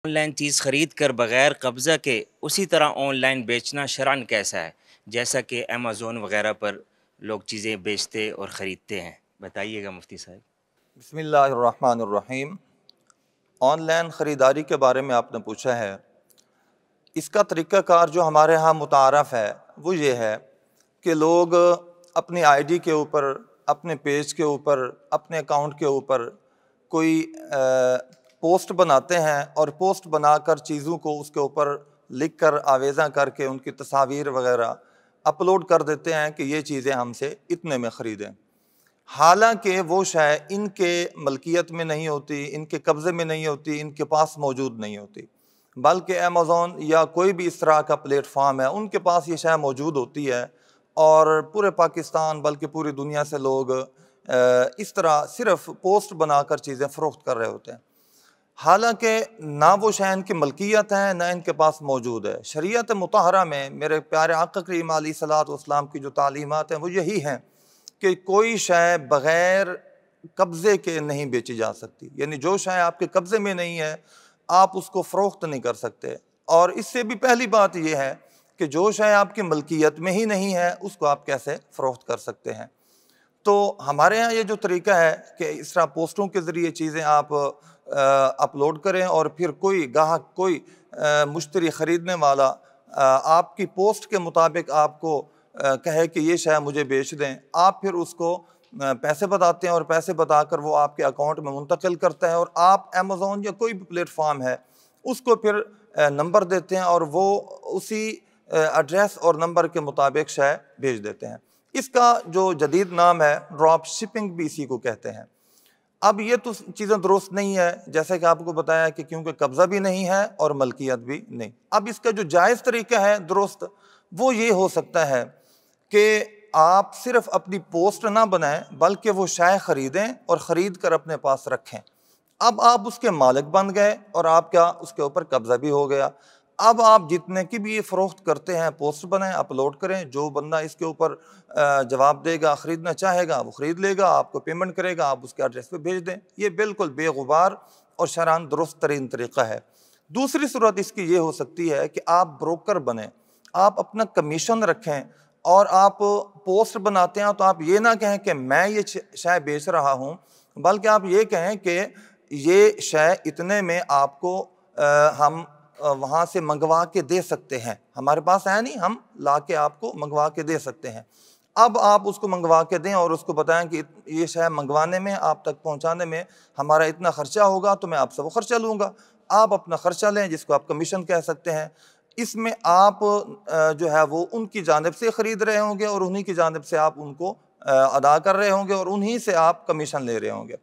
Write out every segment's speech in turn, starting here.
On line چیز خرید کر بغیر قبضہ کے اسی طرح آن لائن بیچنا شرعن کیسا ہے، جیسا کہ امیزون وغیرہ پر لوگ چیزیں بیچتے اور خریدتے ہیں؟ بتائیے گا مفتی صاحب۔ بسم اللہ الرحمن الرحیم۔ آن لائن خریداری کے بارے میں آپ نے پوچھا ہے۔ اس کا طریقہ کار جو ہمارے ہاں متعارف ہے وہ یہ ہے کہ لوگ اپنی آئی ڈی کے اوپر، اپنے پیج کے اوپر، اپنے اکاؤنٹ کے اوپر کوئی پوسٹ بناتے ہیں اور پوسٹ بنا کر چیزوں کو اس کے اوپر لکھ کر آویزاں کر کے ان کی تصاویر وغیرہ اپلوڈ کر دیتے ہیں کہ یہ چیزیں ہم سے اتنے میں خریدیں، حالانکہ وہ شے ان کے ملکیت میں نہیں ہوتی، ان کے قبضے میں نہیں ہوتی، ان کے پاس موجود نہیں ہوتی، بلکہ امیزون یا کوئی بھی اس طرح کا پلیٹ فارم ہے ان کے پاس یہ شے موجود ہوتی ہے، اور پورے پاکستان بلکہ پوری دنیا سے لوگ اس طرح صرف پوسٹ بنا کر چیزیں فروخت کر رہے ہوتے ہیں، حالانکہ نہ وہ شے ان کی ملکیت ہے نہ ان کے پاس موجود ہے۔ شریعت مطہرہ میں میرے پیارے آقا کریم علیہ الصلوۃ والسلام کی جو تعلیمات ہیں وہ یہی ہیں کہ کوئی شے بغیر قبضے کے نہیں بیچی جا سکتی، یعنی جو شے آپ کے قبضے میں نہیں ہے آپ اس کو فروخت نہیں کر سکتے، اور اس سے بھی پہلی بات یہ ہے کہ جو شے آپ کی ملکیت میں ہی نہیں ہے اس کو آپ کیسے فروخت کر سکتے ہیں۔ تو ہمارے ہاں یہ جو طریقہ ہے کہ اس طرح پوسٹوں کے ذریعے چیزیں آپ اپلوڈ کریں اور پھر کوئی گاہک، کوئی مشتری خریدنے والا آپ کی پوسٹ کے مطابق آپ کو کہے کہ یہ شے مجھے بیچ دیں، آپ پھر اس کو پیسے بتاتے ہیں اور پیسے بتا کر وہ آپ کے اکاؤنٹ میں منتقل کرتا ہے، اور آپ امیزون یا کوئی بھی پلیٹ فارم ہے اس کو پھر نمبر دیتے ہیں اور وہ اسی ایڈریس اور نمبر کے مطابق شے بھیج دیتے ہیں۔ اس کا جو جدید نام ہے ڈراپ شپنگ بھی اسی کو کہتے ہیں۔ اب یہ تو چیزیں درست نہیں ہے، جیسے کہ آپ کو بتایا کہ کیونکہ قبضہ بھی نہیں ہے اور ملکیت بھی نہیں۔ اب اس کا جو جائز طریقہ ہے درست، وہ یہ ہو سکتا ہے کہ آپ صرف اپنی پوسٹ نہ بنائیں بلکہ وہ شے خریدیں اور خرید کر اپنے پاس رکھیں۔ اب آپ اس کے مالک بن گئے اور آپ کا اس کے اوپر قبضہ بھی ہو گیا۔ اب آپ جتنے کی بھی یہ فروخت کرتے ہیں پوسٹ بنائیں، اپلوڈ کریں، جو بندہ اس کے اوپر جواب دے گا، خریدنا چاہے گا وہ خرید لے گا، آپ کو پیمنٹ کرے گا، آپ اس کے ایڈریس پہ بھیج دیں۔ یہ بالکل بے غبار اور شرعاً درست ترین طریقہ ہے۔ دوسری صورت اس کی یہ ہو سکتی ہے کہ آپ بروکر بنیں، آپ اپنا کمیشن رکھیں، اور آپ پوسٹ بناتے ہیں تو آپ یہ نہ کہیں کہ میں یہ شے بیچ رہا ہوں، بلکہ آپ یہ کہیں کہ یہ شے اتنے میں آپ کو ہم وہاں سے منگوا کے دے سکتے ہیں، ہمارے پاس ہے نہیں، ہم لا کے آپ کو منگوا کے دے سکتے ہیں۔ اب آپ اس کو منگوا کے دیں اور اس کو بتائیں کہ یہ شے منگوانے میں، آپ تک پہنچانے میں ہمارا اتنا خرچہ ہوگا تو میں آپ سے وہ خرچہ لوں گا۔ آپ اپنا خرچہ لیں جس کو آپ کمیشن کہہ سکتے ہیں۔ اس میں آپ جو ہے وہ ان کی جانب سے خرید رہے ہوں گے اور انہی کی جانب سے آپ ان کو ادا کر رہے ہوں گے اور انہی سے آپ کمیشن لے رہے ہوں گے۔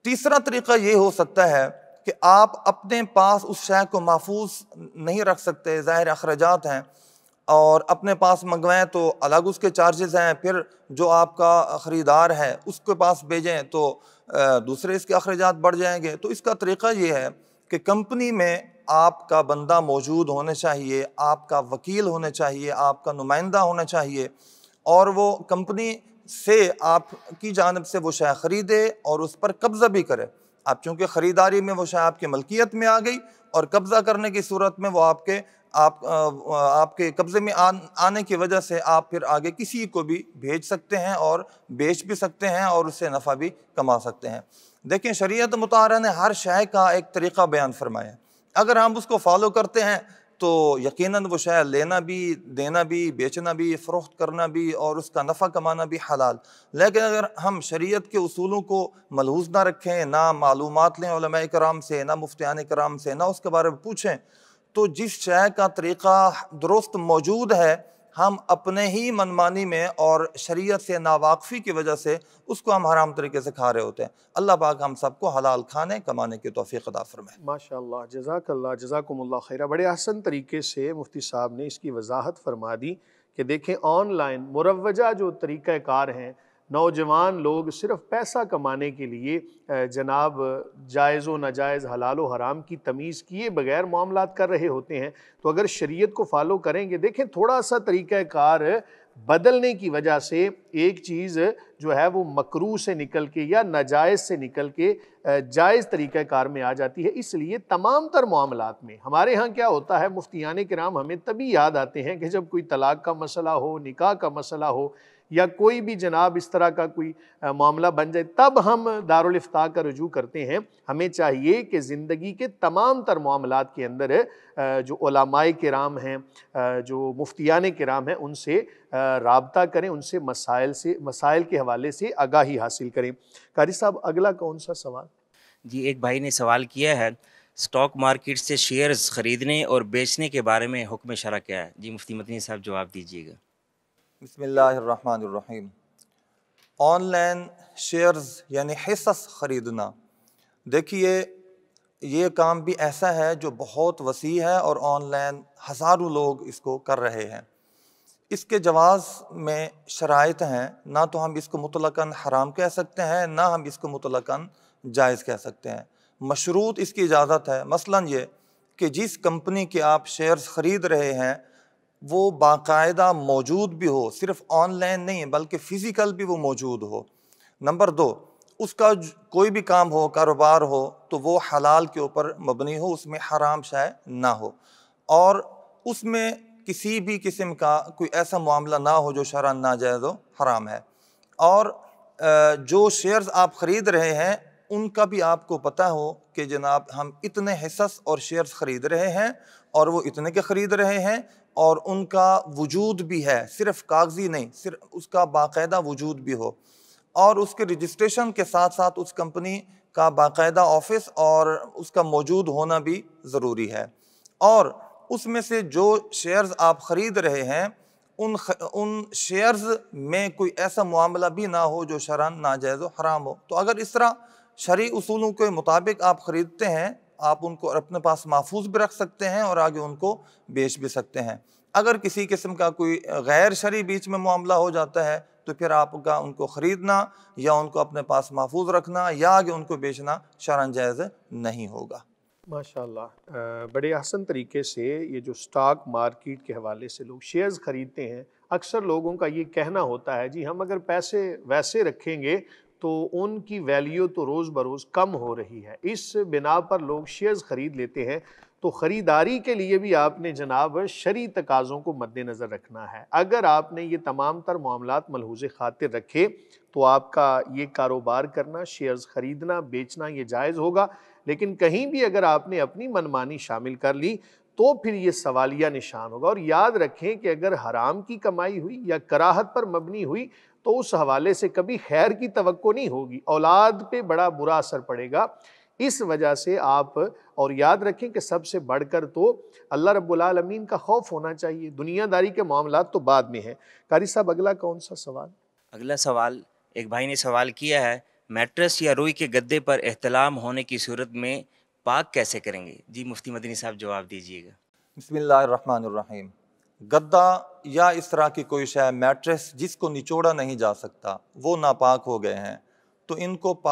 تیسرا طریقہ یہ ہو سکتا ہے کہ آپ اپنے پاس اس شے کو محفوظ نہیں رکھ سکتے، ظاہر اخراجات ہیں، اور اپنے پاس منگوائیں تو الگ اس کے چارجز ہیں، پھر جو آپ کا خریدار ہے اس کے پاس بھیجیں تو دوسرے اس کے اخراجات بڑھ جائیں گے۔ تو اس کا طریقہ یہ ہے کہ کمپنی میں آپ کا بندہ موجود ہونا چاہیے، آپ کا وکیل ہونا چاہیے، آپ کا نمائندہ ہونا چاہیے، اور وہ کمپنی سے آپ کی جانب سے وہ شے خریدے اور اس پر قبضہ بھی کرے۔ اب چونکہ خریداری میں وہ شے آپ کی ملکیت میں آ گئی، اور قبضہ کرنے کی صورت میں وہ آپ کے قبضے میں آنے کی وجہ سے آپ پھر آگے کسی کو بھی بھیج سکتے ہیں اور بیچ بھی سکتے ہیں اور اس سے نفع بھی کما سکتے ہیں۔ دیکھیں، شریعت مطہرہ نے ہر شے کا ایک طریقہ بیان فرمایا ہے، اگر ہم اس کو فالو کرتے ہیں تو یقیناً وہ شے لینا بھی، دینا بھی، بیچنا بھی، فروخت کرنا بھی اور اس کا نفع کمانا بھی حلال۔ لیکن اگر ہم شریعت کے اصولوں کو ملحوظ نہ رکھیں، نہ معلومات لیں علماء کرام سے، نہ مفتیان کرام سے، نہ اس کے بارے میں پوچھیں، تو جس شے کا طریقہ درست موجود ہے ہم اپنے ہی منمانی میں اور شریعت سے ناواقفی کی وجہ سے اس کو ہم حرام طریقے سے کھا رہے ہوتے ہیں۔ اللہ پاک ہم سب کو حلال کھانے کمانے کی توفیق عطا فرمائے۔ ماشاء اللہ، جزاک اللہ، جزاکم اللہ خیرہ۔ بڑے احسن طریقے سے مفتی صاحب نے اس کی وضاحت فرما دی کہ دیکھیں آن لائن مروجہ جو طریقہ کار ہیں، نوجوان لوگ صرف پیسہ کمانے کے لیے جناب جائز و ناجائز، حلال و حرام کی تمیز کیے بغیر معاملات کر رہے ہوتے ہیں۔ تو اگر شریعت کو فالو کریں گے، دیکھیں تھوڑا سا طریقہ کار بدلنے کی وجہ سے ایک چیز جو ہے وہ مکروہ سے نکل کے یا ناجائز سے نکل کے جائز طریقہ کار میں آ جاتی ہے۔ اس لیے تمام تر معاملات میں ہمارے ہاں کیا ہوتا ہے، مفتیان کرام ہمیں تبھی یاد آتے ہیں کہ جب کوئی طلاق کا مسئلہ ہو، نکاح کا مسئلہ ہو، یا کوئی بھی جناب اس طرح کا کوئی معاملہ بن جائے، تب ہم دارالافتاء کا رجوع کرتے ہیں۔ ہمیں چاہیے کہ زندگی کے تمام تر معاملات کے اندر جو علماء کرام ہیں، جو مفتیان کرام ہیں، ان سے رابطہ کریں، ان سے مسائل کے حوالے سے آگاہی حاصل کریں۔ قاری صاحب اگلا کون سا سوال؟ جی ایک بھائی نے سوال کیا ہے، اسٹاک مارکیٹ سے شیئرز خریدنے اور بیچنے کے بارے میں حکم شرع کیا ہے؟ جی مفتی مدنی صاحب جواب دیجیے گا۔ بسم اللہ الرحمن الرحیم۔ آن لائن شیئرز یعنی حصص خریدنا، دیکھیے یہ کام بھی ایسا ہے جو بہت وسیع ہے اور آن لائن ہزاروں لوگ اس کو کر رہے ہیں۔ اس کے جواز میں شرائط ہیں، نہ تو ہم اس کو مطلقاً حرام کہہ سکتے ہیں، نہ ہم اس کو مطلقاً جائز کہہ سکتے ہیں۔ مشروط اس کی اجازت ہے، مثلاً یہ کہ جس کمپنی کے آپ شیئرز خرید رہے ہیں وہ باقاعدہ موجود بھی ہو، صرف آن لائن نہیں بلکہ فزیکل بھی وہ موجود ہو۔ نمبر دو، اس کا کوئی بھی کام ہو، کاروبار ہو، تو وہ حلال کے اوپر مبنی ہو، اس میں حرام شے نہ ہو، اور اس میں کسی بھی قسم کا کوئی ایسا معاملہ نہ ہو جو شرعاً ناجائز و حرام ہے۔ اور جو شیئرز آپ خرید رہے ہیں ان کا بھی آپ کو پتہ ہو کہ جناب ہم اتنے حصص اور شیئرز خرید رہے ہیں اور وہ اتنے کے خرید رہے ہیں، اور ان کا وجود بھی ہے، صرف کاغذی نہیں، صرف اس کا باقاعدہ وجود بھی ہو، اور اس کے رجسٹریشن کے ساتھ ساتھ اس کمپنی کا باقاعدہ آفس اور اس کا موجود ہونا بھی ضروری ہے۔ اور اس میں سے جو شیئرز آپ خرید رہے ہیں ان شیئرز میں کوئی ایسا معاملہ بھی نہ ہو جو شرعاً ناجائز و حرام ہو۔ تو اگر اس طرح شرعی اصولوں کے مطابق آپ خریدتے ہیں، آپ ان کو اپنے پاس محفوظ بھی رکھ سکتے ہیں اور آگے ان کو بیچ بھی سکتے ہیں۔ اگر کسی قسم کا کوئی غیر شرعی بیچ میں معاملہ ہو جاتا ہے تو پھر آپ کا ان کو خریدنا یا ان کو اپنے پاس محفوظ رکھنا یا آگے ان کو بیچنا شرعاً جائز نہیں ہوگا۔ ماشاءاللہ، بڑے احسن طریقے سے یہ جو سٹاک مارکیٹ کے حوالے سے لوگ شیئرز خریدتے ہیں، اکثر لوگوں کا یہ کہنا ہوتا ہے جی ہم اگر پیسے ویسے رکھیں گے تو ان کی ویلیو تو روز بروز کم ہو رہی ہے، اس بنا پر لوگ شیئرز خرید لیتے ہیں۔ تو خریداری کے لیے بھی آپ نے جناب شرعی تقاضوں کو مد نظر رکھنا ہے۔ اگر آپ نے یہ تمام تر معاملات ملحوظ خاطر رکھے تو آپ کا یہ کاروبار کرنا، شیئرز خریدنا بیچنا یہ جائز ہوگا، لیکن کہیں بھی اگر آپ نے اپنی منمانی شامل کر لی تو پھر یہ سوالیہ نشان ہوگا۔ اور یاد رکھیں کہ اگر حرام کی کمائی ہوئی یا کراہت پر مبنی ہوئی تو اس حوالے سے کبھی خیر کی توقع نہیں ہوگی، اولاد پہ بڑا برا اثر پڑے گا۔ اس وجہ سے آپ اور یاد رکھیں کہ سب سے بڑھ کر تو اللہ رب العالمین کا خوف ہونا چاہیے، دنیا داری کے معاملات تو بعد میں ہیں۔ قاری صاحب اگلا کون سا سوال؟ اگلا سوال ایک بھائی نے سوال کیا ہے، میٹرس یا روئی کے گدے پر احتلام ہونے کی صورت میں پاک کیسے کریں گے؟ جی مفتی مدنی صاحب جواب دیجیے گا۔ بسم اللہ الرحمن الرحیم۔ گدا یا اس طرح کی کوئی شے، میٹریس جس کو نچوڑا نہیں جا سکتا، وہ ناپاک ہو گئے ہیں، تو ان کو پاک